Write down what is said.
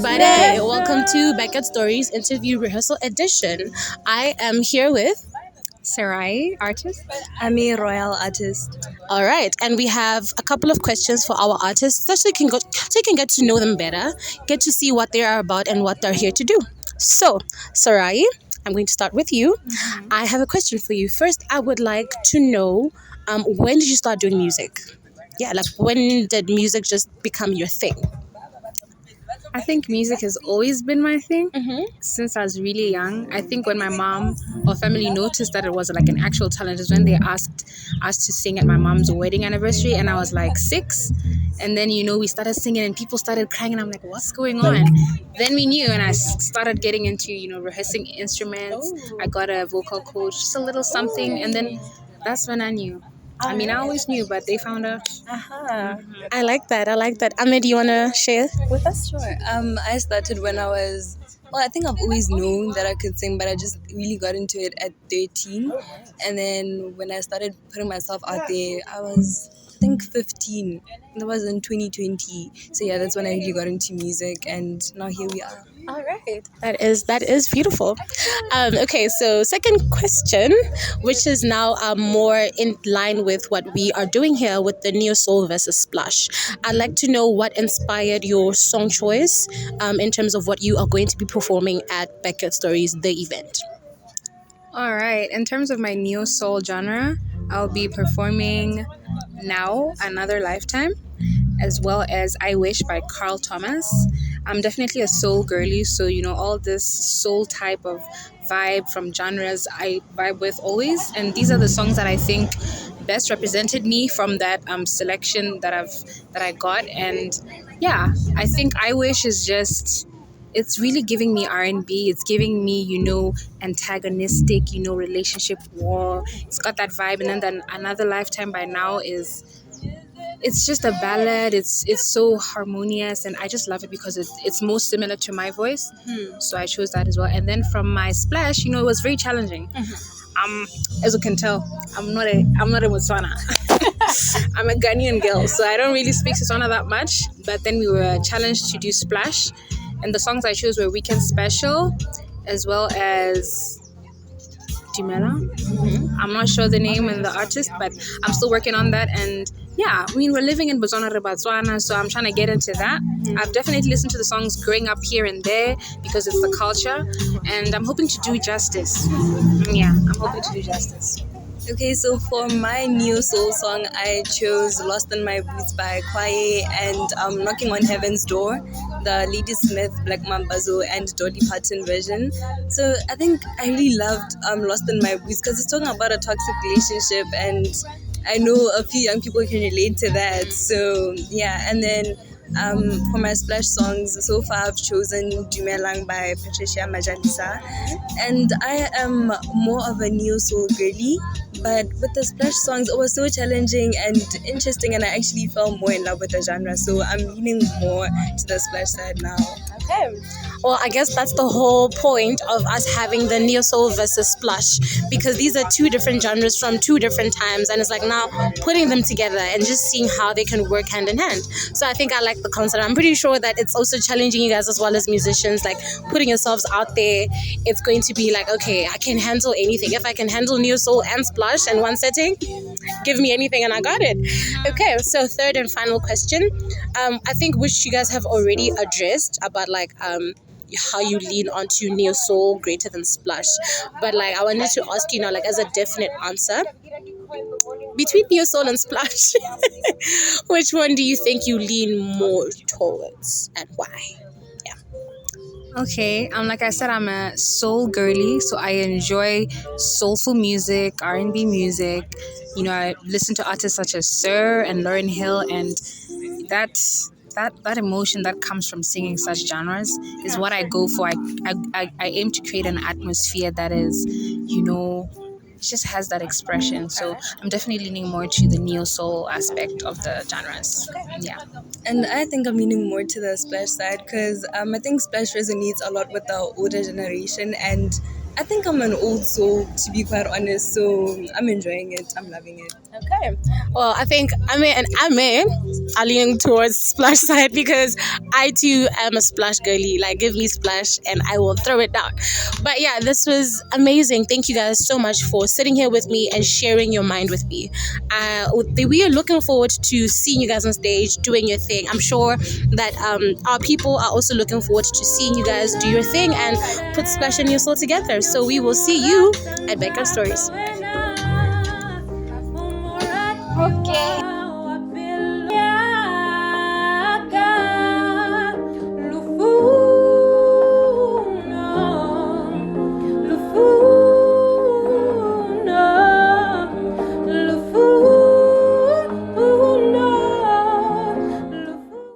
everybody. Welcome to Backyard Stories Interview Rehearsal Edition. I am here with Sarai, artist. I'm a royal artist. All right, and we have a couple of questions for our artists so you can get to know them better, get to see what they are about and what they're here to do. So, Sarai, I'm going to start with you. I have a question for you. First, I would like to know when did you start doing music? Yeah, like when did music just become your thing? I think music has always been my thing since I was really young. I think when my mom or family noticed that it was like an actual talent is when they asked us to sing at my mom's wedding anniversary, and I was like 6. And then, we started singing and people started crying and I'm like, what's going on? Then we knew, and I started getting into, rehearsing instruments. I got a vocal coach, just a little something. And then that's when I knew. I mean, I always knew, but they found out. I like that. Ahmed, do you want to share with us? Sure. I started when I was, I think I've always known that I could sing, but I just really got into it at 13. And then when I started putting myself out there, I was, I think, 15. That was in 2020. So yeah, that's when I really got into music, and now here we are. All right. That is beautiful. Okay, so second question, which is now more in line with what we are doing here with the Neo Soul versus Splash. I'd like to know what inspired your song choice in terms of what you are going to be performing at Backyard Stories, the event. All right. In terms of my neo soul genre, I'll be performing Now, Another Lifetime, as well as I Wish by Carl Thomas. I'm definitely a soul girly, so all this soul type of vibe from genres I vibe with always, and these are the songs that I think best represented me from that selection that I got. And yeah, I think I Wish is just, it's really giving me R&B. It's giving me, antagonistic, relationship war. It's got that vibe. And then Another Lifetime by Now it's just a ballad. It's so harmonious, and I just love it because it's most similar to my voice. So I chose that as well. And then from my Splash, it was very challenging. As you can tell, I'm not a BOTSWANA. I'm a Ghanaian girl, so I don't really speak BOTSWANA that much. But then we were challenged to do Splash, and the songs I chose were Weekend Special, as well as Dumela. I'm not sure the name and the artist, but I'm still working on that. And yeah, I mean, we're living in BOTSWANA, so I'm trying to get into that. I've definitely listened to the songs growing up here and there because it's the culture, and I'm hoping to do justice. Okay, so for my neo soul song, I chose Lost in My Boots by Kwaye and Knocking on Heaven's Door, the Lady Smith, Black Mambazo, and Dolly Parton version. So I think I really loved Lost in My Boots because it's talking about a toxic relationship, and I know a few young people can relate to that. So yeah, and then for my Splash songs, so far I've chosen Dumelang by Patricia Majalisa, and I am more of a neo soul girly, but with the Splash songs it was so challenging and interesting, and I actually fell more in love with the genre, so I'm leaning more to the Splash side now. Okay. Well, I guess that's the whole point of us having the Neo Soul versus Splash, because these are two different genres from two different times, and it's like now putting them together and just seeing how they can work hand in hand. So I think I like the concept. I'm pretty sure that it's also challenging you guys as well as musicians, like putting yourselves out there. It's going to be like, okay, I can handle anything. If I can handle Neo Soul and Splash in one setting, give me anything and I got it. Okay, so third and final question. I think which you guys have already addressed about like how you lean onto Neo Soul greater than Splash, but like I wanted to ask you now, like as a definite answer, between Neo Soul and Splash, which one do you think you lean more towards and why? Okay, like I said, I'm a soul girly, so I enjoy soulful music, R&B music. I listen to artists such as Sir and Lauryn Hill, and that emotion that comes from singing such genres is what I go for. I aim to create an atmosphere that is, it just has that expression. So I'm definitely leaning more to the neo soul aspect of the genres. Yeah. And I think I'm leaning more to the Splash side because I think Splash resonates a lot with the older generation, and I think I'm an old soul, to be quite honest. So I'm enjoying it. I'm loving it. Okay. Well, I think I lean towards splash side because I too am a splash girly. Like, give me splash and I will throw it down. But yeah, this was amazing. Thank you guys so much for sitting here with me and sharing your mind with me. We are looking forward to seeing you guys on stage doing your thing. I'm sure that our people are also looking forward to seeing you guys do your thing and put Splash and Your Soul together. So we will see you at Backup Stories. Okay.